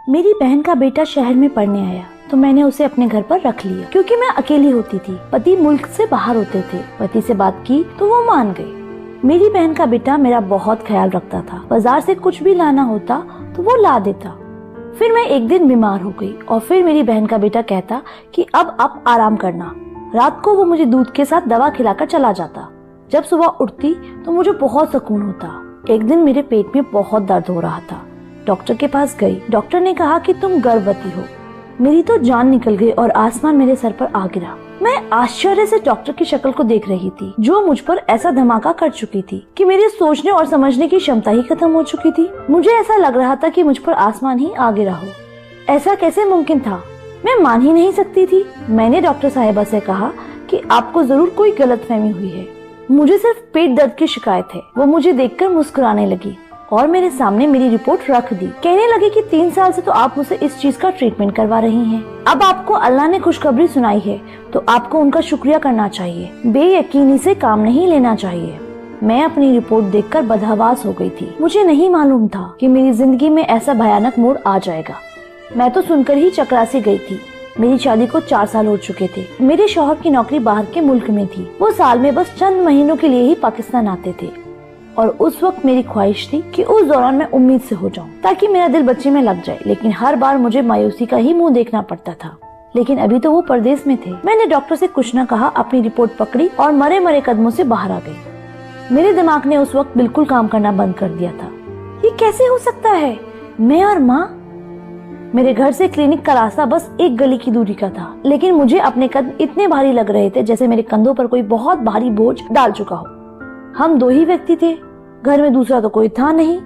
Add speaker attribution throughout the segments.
Speaker 1: मेरी बहन का बेटा शहर में पढ़ने आया तो मैंने उसे अपने घर पर रख लिया क्योंकि मैं अकेली होती थी। पति मुल्क से बाहर होते थे। पति से बात की तो वो मान गए। मेरी बहन का बेटा मेरा बहुत ख्याल रखता था। बाजार से कुछ भी लाना होता तो वो ला देता। फिर मैं एक दिन बीमार हो गई और फिर मेरी बहन का बेटा कहता कि अब आप आराम करना। रात को वो मुझे दूध के साथ दवा खिलाकर चला जाता। जब सुबह उठती तो मुझे बहुत सुकून होता। एक दिन मेरे पेट में बहुत दर्द हो रहा था। डॉक्टर के पास गई। डॉक्टर ने कहा कि तुम गर्भवती हो। मेरी तो जान निकल गई और आसमान मेरे सर पर आ गिरा। मैं आश्चर्य से डॉक्टर की शक्ल को देख रही थी जो मुझ पर ऐसा धमाका कर चुकी थी कि मेरी सोचने और समझने की क्षमता ही खत्म हो चुकी थी। मुझे ऐसा लग रहा था कि मुझ पर आसमान ही आ गिरा हो। ऐसा कैसे मुमकिन था? मैं मान ही नहीं सकती थी। मैंने डॉक्टर साहिबा से कहा कि आपको जरूर कोई गलतफहमी हुई है, मुझे सिर्फ पेट दर्द की शिकायत है। वो मुझे देखकर मुस्कुराने लगी और मेरे सामने मेरी रिपोर्ट रख दी। कहने लगे कि 3 साल से तो आप मुझसे इस चीज का ट्रीटमेंट करवा रही हैं। अब आपको अल्लाह ने खुशखबरी सुनाई है तो आपको उनका शुक्रिया करना चाहिए। बेयकीनी से काम नहीं लेना चाहिए। मैं अपनी रिपोर्ट देखकर बदहवास हो गई थी। मुझे नहीं मालूम था कि मेरी जिंदगी में ऐसा भयानक मोड़ आ जाएगा। मैं तो सुनकर ही चकरासी गई थी। मेरी शादी को 4 साल हो चुके थे। मेरे शौहर की नौकरी बाहर के मुल्क में थी। वो साल में बस चंद महीनों के लिए ही पाकिस्तान आते थे और उस वक्त मेरी ख्वाहिश थी कि उस दौरान मैं उम्मीद से हो जाऊं ताकि मेरा दिल बच्चे में लग जाए। लेकिन हर बार मुझे मायूसी का ही मुंह देखना पड़ता था। लेकिन अभी तो वो परदेश में थे। मैंने डॉक्टर से कुछ न कहा, अपनी रिपोर्ट पकड़ी और मरे मरे कदमों से बाहर आ गई। मेरे दिमाग ने उस वक्त बिल्कुल काम करना बंद कर दिया था। ये कैसे हो सकता है? मैं और माँ। मेरे घर से क्लिनिक का रास्ता बस 1 गली की दूरी का था, लेकिन मुझे अपने कदम इतने भारी लग रहे थे जैसे मेरे कंधों पर कोई बहुत भारी बोझ डाल चुका हो। हम 2 ही व्यक्ति थे। घर में दूसरा तो कोई था नहीं।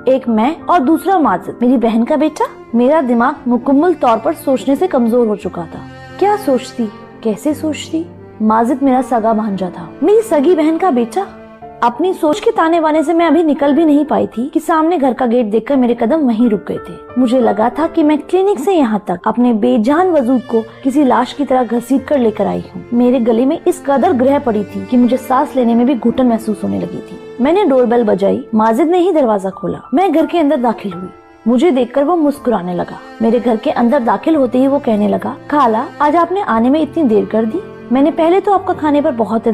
Speaker 1: एक मैं और दूसरा माजिद, मेरी बहन का बेटा। मेरा दिमाग मुकम्मल तौर पर सोचने से कमजोर हो चुका था। क्या सोचती, कैसे सोचती? माजिद मेरा सगा भांजा था, मेरी सगी बहन का बेटा। अपनी सोच के ताने बाने से मैं अभी निकल भी नहीं पाई थी कि सामने घर का गेट देखकर मेरे कदम वहीं रुक गए थे। मुझे लगा था कि मैं क्लिनिक से यहाँ तक अपने बेजान वजूद को किसी लाश की तरह घसीट कर लेकर आई हूँ। मेरे गले में इस कदर ग्रह पड़ी थी कि मुझे सांस लेने में भी घुटन महसूस होने लगी थी। मैंने डोरबेल बजाई। माजिद ने ही दरवाजा खोला। मैं घर के अंदर दाखिल हुई। मुझे देखकर वो मुस्कुराने लगा। मेरे घर के अंदर दाखिल होते ही वो कहने लगा, खाला आज आपने आने में इतनी देर कर दी। मैंने पहले तो आपका खाने पर बहुत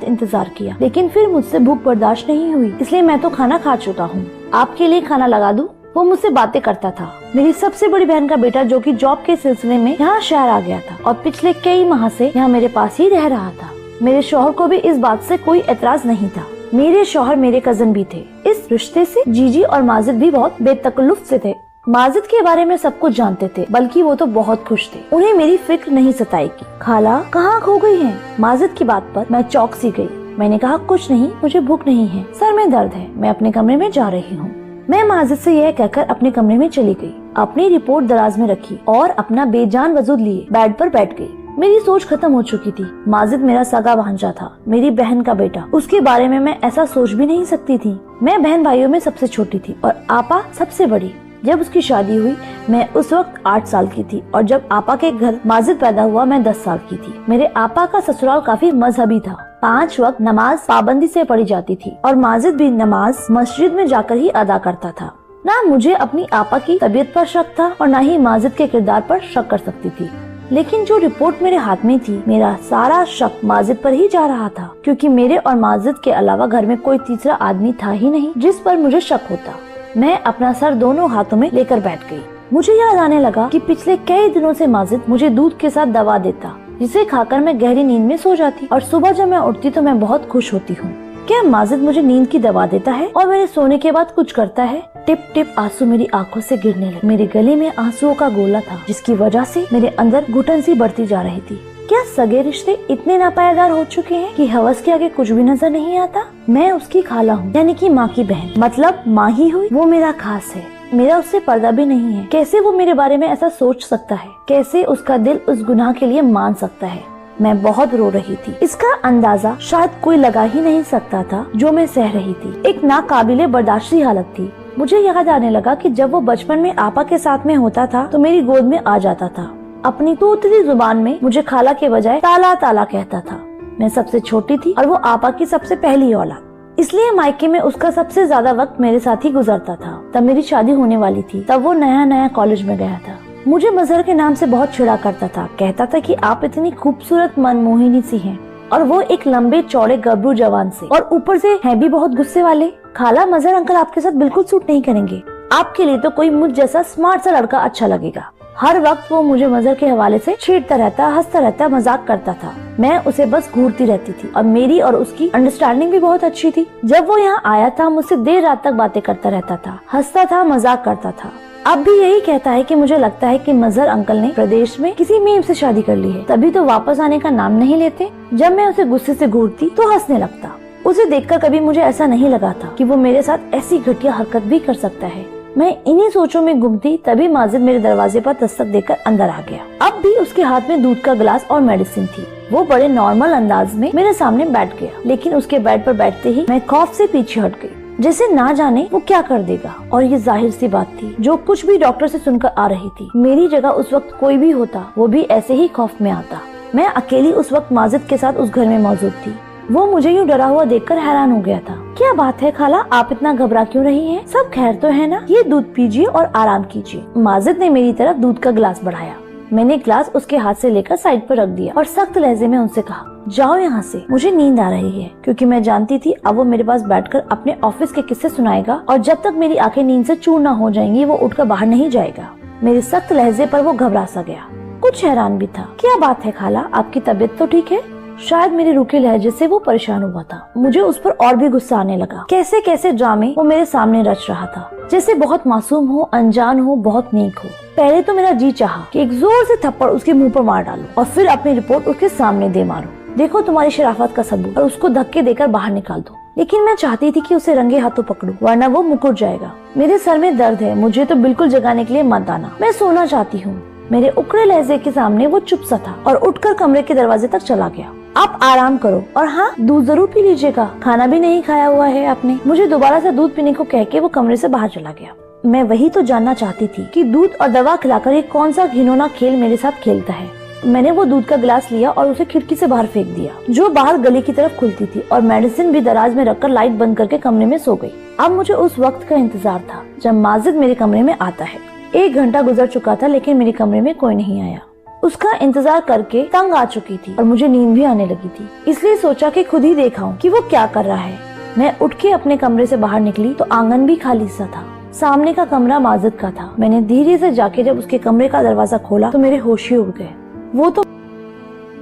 Speaker 1: इंतजार किया लेकिन फिर मुझसे भूख बर्दाश्त नहीं हुई, इसलिए मैं तो खाना खा चुका हूँ। आपके लिए खाना लगा दूँ? वो मुझसे बातें करता था। मेरी सबसे बड़ी बहन का बेटा जो कि जॉब के सिलसिले में यहाँ शहर आ गया था और पिछले कई माह से यहाँ मेरे पास ही रह रहा था। मेरे शौहर को भी इस बात से कोई एतराज नहीं था। मेरे शौहर मेरे कजन भी थे। इस रिश्ते से जीजी और माजिद भी बहुत बेतकल्लुफ से थे। माजिद के बारे में सब कुछ जानते थे, बल्कि वो तो बहुत खुश थे। उन्हें मेरी फिक्र नहीं सताएगी। खाला कहाँ खो गई हैं? माजिद की बात पर मैं चौंक सी गई। मैंने कहा, कुछ नहीं, मुझे भूख नहीं है, सर में दर्द है, मैं अपने कमरे में जा रही हूँ। मैं माजिद से यह कहकर अपने कमरे में चली गई। अपनी रिपोर्ट दराज में रखी और अपना बेजान वजूद लिए बेड पर बैठ गई। मेरी सोच खत्म हो चुकी थी। माजिद मेरा सगा भांजा था, मेरी बहन का बेटा। उसके बारे में मैं ऐसा सोच भी नहीं सकती थी। मैं बहन भाइयों में सबसे छोटी थी और आपा सबसे बड़ी। जब उसकी शादी हुई मैं उस वक्त 8 साल की थी और जब आपा के घर माजिद पैदा हुआ मैं 10 साल की थी। मेरे आपा का ससुराल काफी मजहबी था। 5 वक्त नमाज पाबंदी से पढ़ी जाती थी और माजिद भी नमाज मस्जिद में जाकर ही अदा करता था। ना मुझे अपनी आपा की तबीयत पर शक था और न ही माजिद के किरदार पर शक कर सकती थी। लेकिन जो रिपोर्ट मेरे हाथ में थी, मेरा सारा शक माजिद पर ही जा रहा था, क्योंकि मेरे और माजिद के अलावा घर में कोई तीसरा आदमी था ही नहीं जिस पर मुझे शक होता। मैं अपना सर दोनों हाथों में लेकर बैठ गई। मुझे याद आने लगा कि पिछले कई दिनों से माजिद मुझे दूध के साथ दवा देता, जिसे खाकर मैं गहरी नींद में सो जाती और सुबह जब मैं उठती तो मैं बहुत खुश होती हूँ। क्या माजिद मुझे नींद की दवा देता है और मेरे सोने के बाद कुछ करता है? टिप टिप आंसू मेरी आंखों से गिरने लगे। मेरे गले में आंसुओं का गोला था, जिसकी वजह से मेरे अंदर घुटन सी बढ़ती जा रही थी। क्या सगे रिश्ते इतने नापायदार हो चुके हैं कि हवस के आगे कुछ भी नजर नहीं आता? मैं उसकी खाला हूँ, यानी कि माँ की बहन, मतलब माँ ही हुई। वो मेरा खास है, मेरा उससे पर्दा भी नहीं है। कैसे वो मेरे बारे में ऐसा सोच सकता है? कैसे उसका दिल उस गुनाह के लिए मान सकता है? मैं बहुत रो रही थी। इसका अंदाजा शायद कोई लगा ही नहीं सकता था जो मैं सह रही थी। एक नाकाबिले बर्दाश्ती हालत थी। मुझे याद आने लगा कि जब वो बचपन में आपा के साथ में होता था तो मेरी गोद में आ जाता था। अपनी तोतली जुबान में मुझे खाला के बजाय ताला ताला कहता था। मैं सबसे छोटी थी और वो आपा की सबसे पहली औलाद, इसलिए मायके में उसका सबसे ज्यादा वक्त मेरे साथ ही गुजरता था। तब मेरी शादी होने वाली थी। तब वो नया नया कॉलेज में गया था। मुझे मजहर के नाम से बहुत चिढ़ा करता था। कहता था कि आप इतनी खूबसूरत मनमोहिनी सी हैं, और वो एक लंबे चौड़े गबरू जवान से, और ऊपर से हैं भी बहुत गुस्से वाले। खाला, मजहर अंकल आपके साथ बिल्कुल सूट नहीं करेंगे। आपके लिए तो कोई मुझ जैसा स्मार्ट सा लड़का अच्छा लगेगा। हर वक्त वो मुझे मजहर के हवाले से छेड़ता रहता, हंसता रहता, मजाक करता था। मैं उसे बस घूरती रहती थी, और मेरी और उसकी अंडरस्टैंडिंग भी बहुत अच्छी थी। जब वो यहाँ आया था, मुझसे देर रात तक बातें करता रहता था, हंसता था, मजाक करता था। अब भी यही कहता है कि मुझे लगता है कि मजहर अंकल ने प्रदेश में किसी मीम से शादी कर ली है, तभी तो वापस आने का नाम नहीं लेते। जब मैं उसे गुस्से से घूरती तो हंसने लगता। उसे देखकर कभी मुझे ऐसा नहीं लगा था कि वो मेरे साथ ऐसी घटिया हरकत भी कर सकता है। मैं इन्हीं सोचों में घूमती, तभी माजिद मेरे दरवाजे पर दस्तक देकर अंदर आ गया। अब भी उसके हाथ में दूध का गिलास और मेडिसिन थी। वो बड़े नॉर्मल अंदाज में मेरे सामने बैठ गया, लेकिन उसके बेड पर बैठते ही मैं खौफ से पीछे हट गई, जैसे ना जाने वो क्या कर देगा। और ये जाहिर सी बात थी, जो कुछ भी डॉक्टर से सुनकर आ रही थी। मेरी जगह उस वक्त कोई भी होता, वो भी ऐसे ही खौफ में आता। मैं अकेली उस वक्त माजिद के साथ उस घर में मौजूद थी। वो मुझे यूँ डरा हुआ देखकर हैरान हो गया था। क्या बात है खाला, आप इतना घबरा क्यों रही हैं? सब खैर तो है ना? ये दूध पीजिए और आराम कीजिए। माजिद ने मेरी तरफ दूध का गिलास बढ़ाया। मैंने गिलास उसके हाथ से लेकर साइड पर रख दिया और सख्त लहजे में उनसे कहा, जाओ यहाँ से, मुझे नींद आ रही है। क्योंकि मैं जानती थी अब वो मेरे पास बैठकर अपने ऑफिस के किस्से सुनाएगा, और जब तक मेरी आंखें नींद से चूर न हो जाएंगी वो उठकर बाहर नहीं जाएगा। मेरे सख्त लहजे पर वो घबरा सा गया, कुछ हैरान भी था। क्या बात है खाला, आपकी तबीयत तो ठीक है? शायद मेरे रूखे लहजे से वो परेशान हुआ था। मुझे उस पर और भी गुस्सा आने लगा। कैसे कैसे ड्रामे वो मेरे सामने रच रहा था, जैसे बहुत मासूम हो, अनजान हो, बहुत नेक हो। पहले तो मेरा जी चाहा कि एक जोर से थप्पड़ उसके मुंह पर मार डालूं और फिर अपनी रिपोर्ट उसके सामने दे मारूं। देखो तुम्हारी शराफत का सबूत, और उसको धक्के देकर बाहर निकाल दो। लेकिन मैं चाहती थी कि उसे रंगे हाथों पकड़ूं, वरना वो मुकुर जाएगा। मेरे सर में दर्द है, मुझे तो बिल्कुल जगाने के लिए मत आना, मैं सोना चाहती हूँ। मेरे उकड़े लहजे के सामने वो चुप सा था और उठकर कमरे के दरवाजे तक चला गया। आप आराम करो, और हाँ, दूध जरूर पी लीजिएगा, खाना भी नहीं खाया हुआ है आपने। मुझे दोबारा से दूध पीने को कह के वो कमरे से बाहर चला गया। मैं वही तो जानना चाहती थी कि दूध और दवा खिलाकर ये कौन सा घिनौना खेल मेरे साथ खेलता है। मैंने वो दूध का गिलास लिया और उसे खिड़की से बाहर फेंक दिया, जो बाहर गली की तरफ खुलती थी, और मेडिसिन भी दराज में रखकर लाइट बंद करके कमरे में सो गई। अब मुझे उस वक्त का इंतजार था जब माजिद मेरे कमरे में आता है। 1 घंटा गुजर चुका था, लेकिन मेरे कमरे में कोई नहीं आया। उसका इंतजार करके तंग आ चुकी थी और मुझे नींद भी आने लगी थी, इसलिए सोचा कि खुद ही देखाऊं कि वो क्या कर रहा है। मैं उठ के अपने कमरे से बाहर निकली तो आंगन भी खाली सा था। सामने का कमरा माजिद का था। मैंने धीरे से जाके जब उसके कमरे का दरवाजा खोला तो मेरे होश ही उड़ गए।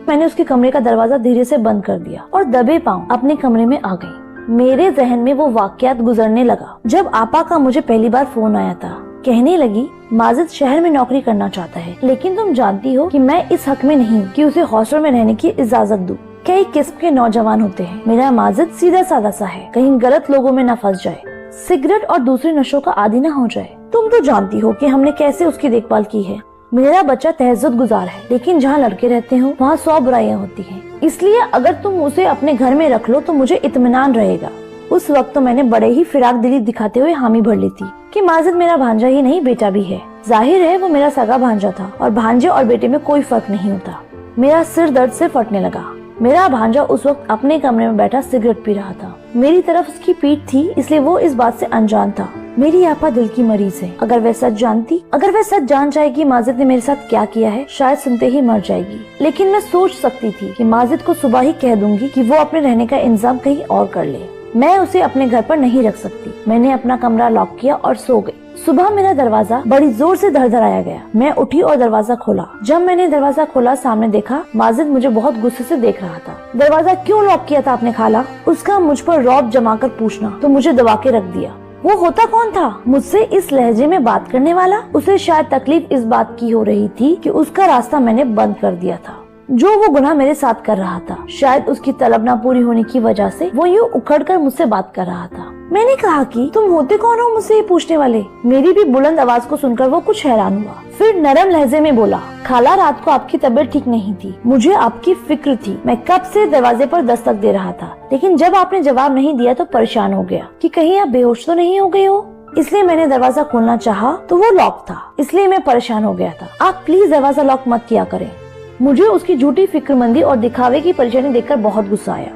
Speaker 1: मैंने उसके कमरे का दरवाजा धीरे से बंद कर दिया और दबे पांव अपने कमरे में आ गई। मेरे जहन में वो वाकयात गुजरने लगा जब आपा का मुझे पहली बार फोन आया था। कहने लगी, माजिद शहर में नौकरी करना चाहता है, लेकिन तुम जानती हो कि मैं इस हक में नहीं कि उसे हॉस्टल में रहने की इजाजत दूं। कई किस्म के नौजवान होते हैं, मेरा माजिद सीधा साधा सा है, कहीं गलत लोगों में न फंस जाए, सिगरेट और दूसरे नशों का आदी न हो जाए। तुम तो जानती हो कि हमने कैसे उसकी देखभाल की है। मेरा बच्चा तहज्जुद गुजार है, लेकिन जहाँ लड़के रहते हो वहाँ 100 बुराइयाँ होती हैं। इसलिए अगर तुम उसे अपने घर में रख लो तो मुझे इत्मीनान रहेगा। उस वक्त तो मैंने बड़े ही फिराक दिली दिखाते हुए हामी भर ली थी कि माजिद मेरा भांजा ही नहीं बेटा भी है। जाहिर है वो मेरा सगा भांजा था और भांजे और बेटे में कोई फर्क नहीं होता। मेरा सिर दर्द से फटने लगा। मेरा भांजा उस वक्त अपने कमरे में बैठा सिगरेट पी रहा था। मेरी तरफ उसकी पीठ थी, इसलिए वो इस बात से अनजान था। मेरी आपा दिल की मरीज है। अगर वह सच जान जाएगी माजिद ने मेरे साथ क्या किया है, शायद सुनते ही मर जाएगी। लेकिन मैं सोच सकती थी कि माजिद को सुबह ही कह दूंगी कि वो अपने रहने का इंतजाम कहीं और कर ले। मैं उसे अपने घर पर नहीं रख सकती। मैंने अपना कमरा लॉक किया और सो गई। सुबह मेरा दरवाजा बड़ी जोर से धड़धड़ाया गया। मैं उठी और दरवाजा खोला। जब मैंने दरवाजा खोला, सामने देखा माजिद मुझे बहुत गुस्से से देख रहा था। दरवाजा क्यों लॉक किया था आपने खाला? उसका मुझ पर रौब जमाकर पूछना तो मुझे दबा के रख दिया। वो होता कौन था? मुझसे इस लहजे में बात करने वाला? उसे शायद तकलीफ इस बात की हो रही थी कि उसका रास्ता मैंने बंद कर दिया था। जो वो गुनाह मेरे साथ कर रहा था, शायद उसकी तलब ना पूरी होने की वजह से वो यूँ उखड़कर मुझसे बात कर रहा था। मैंने कहा कि तुम होते कौन हो मुझसे ये पूछने वाले? मेरी भी बुलंद आवाज को सुनकर वो कुछ हैरान हुआ। फिर नरम लहजे में बोला, खाला रात को आपकी तबीयत ठीक नहीं थी, मुझे आपकी फिक्र थी। मैं कब से दरवाजे पर दस्तक दे रहा था, लेकिन जब आपने जवाब नहीं दिया तो परेशान हो गया कि कहीं आप बेहोश तो नहीं हो गए हो। इसलिए मैंने दरवाजा खोलना चाहा तो वो लॉक था, इसलिए मैं परेशान हो गया था। आप प्लीज दरवाजा लॉक मत किया करें। मुझे उसकी झूठी फिक्रमंदी और दिखावे की परेशानी देखकर बहुत गुस्सा आया।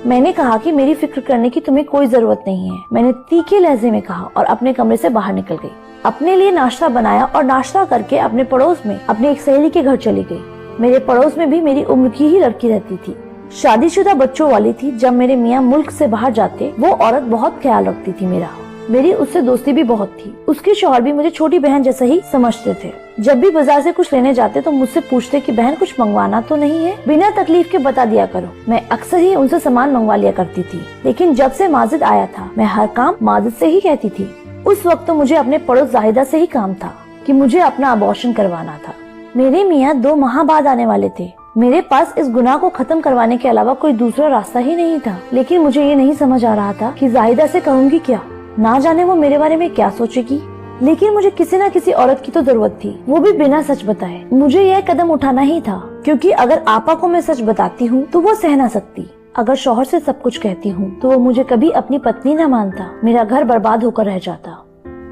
Speaker 1: मैंने कहा कि मेरी फिक्र करने की तुम्हें कोई जरूरत नहीं है, मैंने तीखे लहजे में कहा और अपने कमरे से बाहर निकल गई। अपने लिए नाश्ता बनाया और नाश्ता करके अपने पड़ोस में अपनी एक सहेली के घर चली गई। मेरे पड़ोस में भी मेरी उम्र की ही लड़की रहती थी, शादीशुदा बच्चों वाली थी। जब मेरे मियाँ मुल्क से बाहर जाते वो औरत बहुत ख्याल रखती थी मेरी उससे दोस्ती भी बहुत थी। उसके शौहर भी मुझे छोटी बहन जैसा ही समझते थे। जब भी बाजार से कुछ लेने जाते तो मुझसे पूछते कि बहन कुछ मंगवाना तो नहीं है, बिना तकलीफ के बता दिया करो। मैं अक्सर ही उनसे सामान मंगवा लिया करती थी, लेकिन जब से माजिद आया था मैं हर काम माजिद से ही कहती थी। उस वक्त तो मुझे अपने पड़ोस जाहिदा से ही काम था कि मुझे अपना अबॉर्शन करवाना था। मेरे मियाँ 2 माह बाद आने वाले थे। मेरे पास इस गुनाह को खत्म करवाने के अलावा कोई दूसरा रास्ता ही नहीं था, लेकिन मुझे ये नहीं समझ आ रहा था कि जाहिदा से कहूँगी क्या। ना जाने वो मेरे बारे में क्या सोचेगी, लेकिन मुझे किसी न किसी औरत की तो जरूरत थी, वो भी बिना सच बताए। मुझे यह कदम उठाना ही था, क्योंकि अगर आपा को मैं सच बताती हूँ तो वो सह ना सकती। अगर शौहर से सब कुछ कहती हूँ तो वो मुझे कभी अपनी पत्नी न मानता, मेरा घर बर्बाद होकर रह जाता।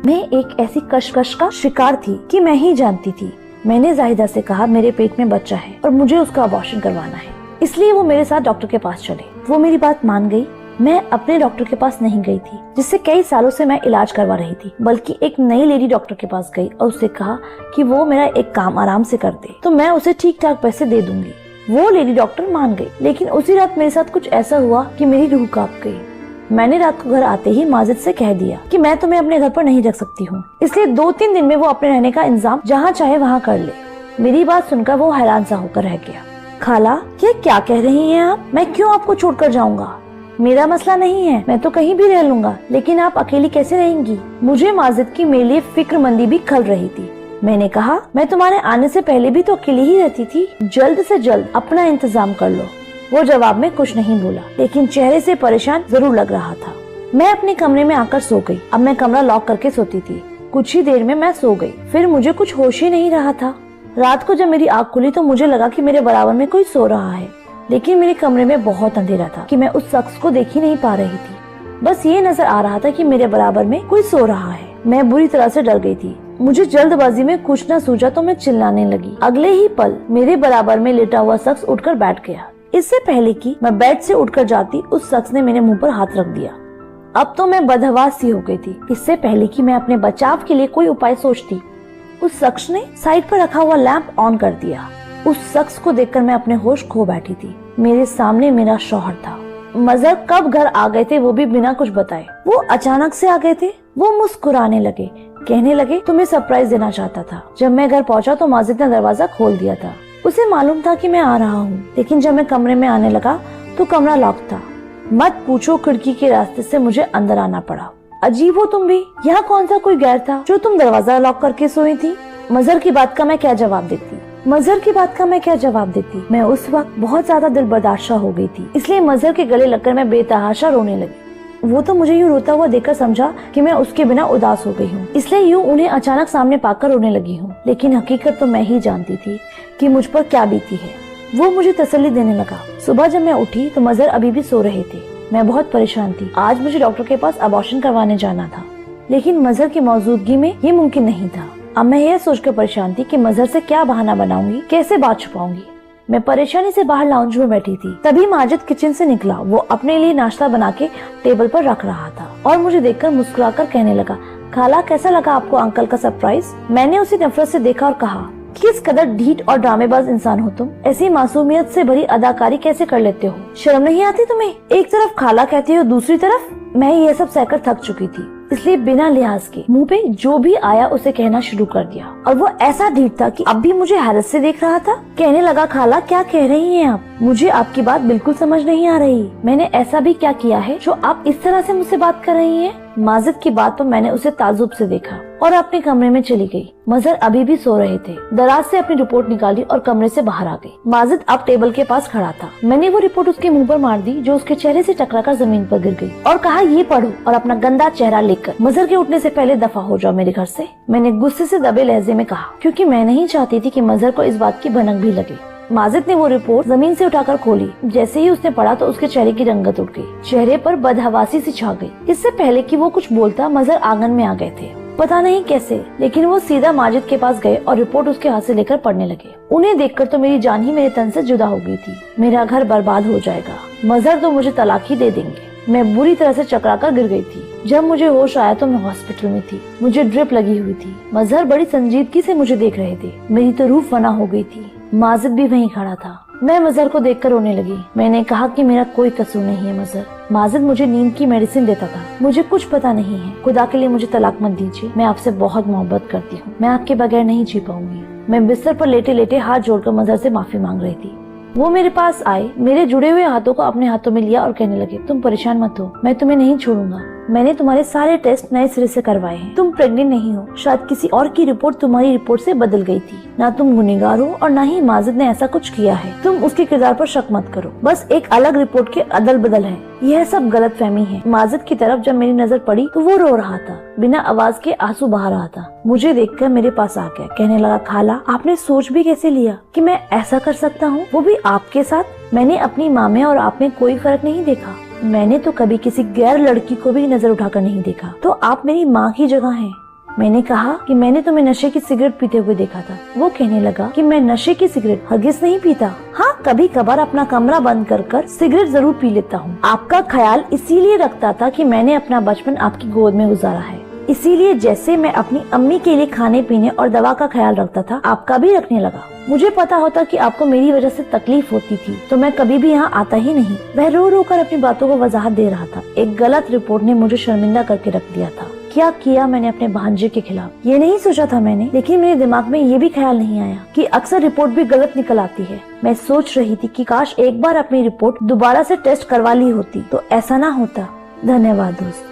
Speaker 1: मैं एक ऐसी कशमकश का शिकार थी कि मैं ही जानती थी। मैंने जाहिदा से कहा मेरे पेट में बच्चा है और मुझे उसका अबॉर्शन करवाना है, इसलिए वो मेरे साथ डॉक्टर के पास चले। वो मेरी बात मान गई। मैं अपने डॉक्टर के पास नहीं गई थी जिससे कई सालों से मैं इलाज करवा रही थी, बल्कि एक नई लेडी डॉक्टर के पास गई और उससे कहा कि वो मेरा एक काम आराम से कर दे तो मैं उसे ठीक ठाक पैसे दे दूंगी। वो लेडी डॉक्टर मान गई, लेकिन उसी रात मेरे साथ कुछ ऐसा हुआ कि मेरी रूह कांप गई। मैंने रात को घर आते ही माजिद से कह दिया कि मैं तुम्हें अपने घर पर नहीं रख सकती हूँ, इसलिए 2-3 दिन में वो अपने रहने का इंतजाम जहाँ चाहे वहाँ कर ले। मेरी बात सुनकर वो हैरान सा होकर रह गया। खाला, ये क्या कह रही हैं आप? मैं क्यों आपको छोड़कर जाऊंगा? मेरा मसला नहीं है, मैं तो कहीं भी रह लूंगा, लेकिन आप अकेली कैसे रहेंगी? मुझे माजिद की मेरे लिए फिक्रमंदी भी खल रही थी। मैंने कहा मैं तुम्हारे आने से पहले भी तो अकेली ही रहती थी, जल्द से जल्द अपना इंतजाम कर लो। वो जवाब में कुछ नहीं बोला, लेकिन चेहरे से परेशान जरूर लग रहा था। मैं अपने कमरे में आकर सो गई। अब मैं कमरा लॉक करके सोती थी। कुछ ही देर में मैं सो गई, फिर मुझे कुछ होश ही नहीं रहा था। रात को जब मेरी आँख खुली तो मुझे लगा कि मेरे बराबर में कोई सो रहा है, लेकिन मेरे कमरे में बहुत अंधेरा था कि मैं उस शख्स को देख ही नहीं पा रही थी। बस ये नजर आ रहा था कि मेरे बराबर में कोई सो रहा है। मैं बुरी तरह से डर गई थी। मुझे जल्दबाजी में कुछ न सूझा तो मैं चिल्लाने लगी। अगले ही पल मेरे बराबर में लेटा हुआ शख्स उठकर बैठ गया। इससे पहले कि मैं बेड से उठकर जाती, उस शख्स ने मेरे मुंह पर हाथ रख दिया। अब तो मैं बदहवास सी हो गई थी। इससे पहले कि मैं अपने बचाव के लिए कोई उपाय सोचती, उस शख्स ने साइड पर रखा हुआ लैंप ऑन कर दिया। उस शख्स को देखकर मैं अपने होश खो बैठी थी। मेरे सामने मेरा शौहर था। मजहर कब घर आ गए थे वो भी बिना कुछ बताए। वो अचानक से आ गए थे। वो मुस्कुराने लगे, कहने लगे तुम्हें सरप्राइज देना चाहता था। जब मैं घर पहुंचा तो माजिद ने दरवाजा खोल दिया था। उसे मालूम था कि मैं आ रहा हूँ, लेकिन जब मैं कमरे में आने लगा तो कमरा लॉक था। मत पूछो, खिड़की के रास्ते से मुझे अंदर आना पड़ा। अजीब हो तुम भी, यहाँ कौन सा कोई गैर था जो तुम दरवाजा लॉक करके सोई थी? मजहर की बात का मैं क्या जवाब देती? मैं उस वक्त बहुत ज्यादा दिल बर्दाश्त हो गई थी, इसलिए मजहर के गले लगकर मैं बेतहाशा रोने लगी। वो तो मुझे यूँ रोता हुआ देखकर समझा कि मैं उसके बिना उदास हो गई हूँ, इसलिए यूँ उन्हें अचानक सामने पाकर रोने लगी हूँ। लेकिन हकीकत तो मैं ही जानती थी कि मुझ पर क्या बीती है। वो मुझे तसल्ली देने लगा। सुबह जब मैं उठी तो मजहर अभी भी सो रहे थे। मैं बहुत परेशान थी। आज मुझे डॉक्टर के पास अबॉर्शन करवाने जाना था, लेकिन मजहर की मौजूदगी में ये मुमकिन नहीं था। अब मैं यह सोचकर परेशान थी कि मजहर से क्या बहाना बनाऊंगी, कैसे बात छुपाऊंगी। मैं परेशानी से बाहर लाउंज में बैठी थी। तभी माजिद किचन से निकला। वो अपने लिए नाश्ता बना के टेबल पर रख रहा था और मुझे देखकर मुस्कुराकर कहने लगा, खाला कैसा लगा आपको अंकल का सरप्राइज? मैंने उसे नफरत से देखा और कहा, किस कदर ढीठ और ड्रामेबाज इंसान हो तुम। ऐसी मासूमियत से भरी अदाकारी कैसे कर लेते हो? शर्म नहीं आती तुम्हें? एक तरफ खाला कहती हो, दूसरी तरफ। मैं ये सब सहकर थक चुकी थी, इसलिए बिना लिहाज के मुंह पे जो भी आया उसे कहना शुरू कर दिया। और वो ऐसा ढीठ था कि अब भी मुझे हैरत से देख रहा था। कहने लगा, खाला क्या कह रही हैं आप? मुझे आपकी बात बिल्कुल समझ नहीं आ रही। मैंने ऐसा भी क्या किया है जो आप इस तरह से मुझसे बात कर रही हैं? माजिद की बात पर मैंने उसे ताजुब से देखा और अपने कमरे में चली गई। मजहर अभी भी सो रहे थे। दराज से अपनी रिपोर्ट निकाली और कमरे से बाहर आ गई। माजिद अब टेबल के पास खड़ा था। मैंने वो रिपोर्ट उसके मुंह पर मार दी, जो उसके चेहरे से टकराकर जमीन पर गिर गई, और कहा, ये पढ़ो और अपना गंदा चेहरा लेकर मजहर के उठने से पहले दफा हो जाओ मेरे घर से। मैंने गुस्से से दबे लहजे में कहा, क्योंकि मैं नहीं चाहती थी कि मजहर को इस बात की भनक भी लगे। माजिद ने वो रिपोर्ट जमीन से उठाकर खोली। जैसे ही उसने पढ़ा तो उसके चेहरे की रंगत उड़ गई। चेहरे पर बदहवासी सी छा गई। इससे पहले कि वो कुछ बोलता, मजहर आंगन में आ गए थे। पता नहीं कैसे, लेकिन वो सीधा माजिद के पास गए और रिपोर्ट उसके हाथ से लेकर पढ़ने लगे। उन्हें देखकर तो मेरी जान ही मेरे तन से जुदा हो गई थी। मेरा घर बर्बाद हो जाएगा, मजहर तो मुझे तलाक ही दे देंगे। मैं बुरी तरह से चकरा कर गिर गई थी। जब मुझे होश आया तो मैं हॉस्पिटल में थी, मुझे ड्रिप लगी हुई थी। मजहर बड़ी संजीदगी से मुझे देख रहे थे। मेरी तो रूह फना हो गई थी। माजिद भी वहीं खड़ा था। मैं मजहर को देखकर रोने लगी। मैंने कहा कि मेरा कोई कसूर नहीं है मजहर। माजिद मुझे नींद की मेडिसिन देता था। मुझे कुछ पता नहीं है। खुदा के लिए मुझे तलाक मत दीजिए। मैं आपसे बहुत मोहब्बत करती हूँ। मैं आपके बगैर नहीं जी पाऊंगी। मैं बिस्तर पर लेटे लेटे हाथ जोड़कर मजहर से माफी मांग रही थी। वो मेरे पास आए, मेरे जुड़े हुए हाथों को अपने हाथों में लिया और कहने लगे, तुम परेशान मत हो, मैं तुम्हें नहीं छोड़ूंगा। मैंने तुम्हारे सारे टेस्ट नए सिरे से करवाए हैं। तुम प्रेग्नेंट नहीं हो। शायद किसी और की रिपोर्ट तुम्हारी रिपोर्ट से बदल गई थी। ना तुम गुनहगार हो और ना ही माजिद ने ऐसा कुछ किया है। तुम उसके किरदार पर शक मत करो। बस एक अलग रिपोर्ट के अदल बदल है। यह सब गलतफहमी है। माजिद की तरफ जब मेरी नजर पड़ी तो वो रो रहा था, बिना आवाज के आंसू बहा रहा था। मुझे देखकर मेरे पास आ गया, कहने लगा, खाला आपने सोच भी कैसे लिया कि मैं ऐसा कर सकता हूँ, वो भी आपके साथ। मैंने अपनी माँ में और आप में कोई फर्क नहीं देखा। मैंने तो कभी किसी गैर लड़की को भी नजर उठाकर नहीं देखा। तो आप मेरी माँ की जगह हैं। मैंने कहा कि मैंने तुम्हें नशे की सिगरेट पीते हुए देखा था। वो कहने लगा कि मैं नशे की सिगरेट हरगिज़ नहीं पीता। हाँ, कभी कभार अपना कमरा बंद कर सिगरेट जरूर पी लेता हूँ। आपका ख्याल इसीलिए रखता था कि मैंने अपना बचपन आपकी गोद में गुजारा है। इसीलिए जैसे मैं अपनी अम्मी के लिए खाने पीने और दवा का ख्याल रखता था, आपका भी रखने लगा। मुझे पता होता कि आपको मेरी वजह से तकलीफ होती थी तो मैं कभी भी यहाँ आता ही नहीं। वह रो रो कर अपनी बातों को वजाहत दे रहा था। एक गलत रिपोर्ट ने मुझे शर्मिंदा करके रख दिया था। क्या किया मैंने अपने भांजे के खिलाफ, ये नहीं सोचा था मैंने। लेकिन मेरे दिमाग में ये भी ख्याल नहीं आया कि अक्सर रिपोर्ट भी गलत निकल आती है। मैं सोच रही थी कि काश एक बार अपनी रिपोर्ट दोबारा से टेस्ट करवा ली होती तो ऐसा ना होता। धन्यवाद दोस्त।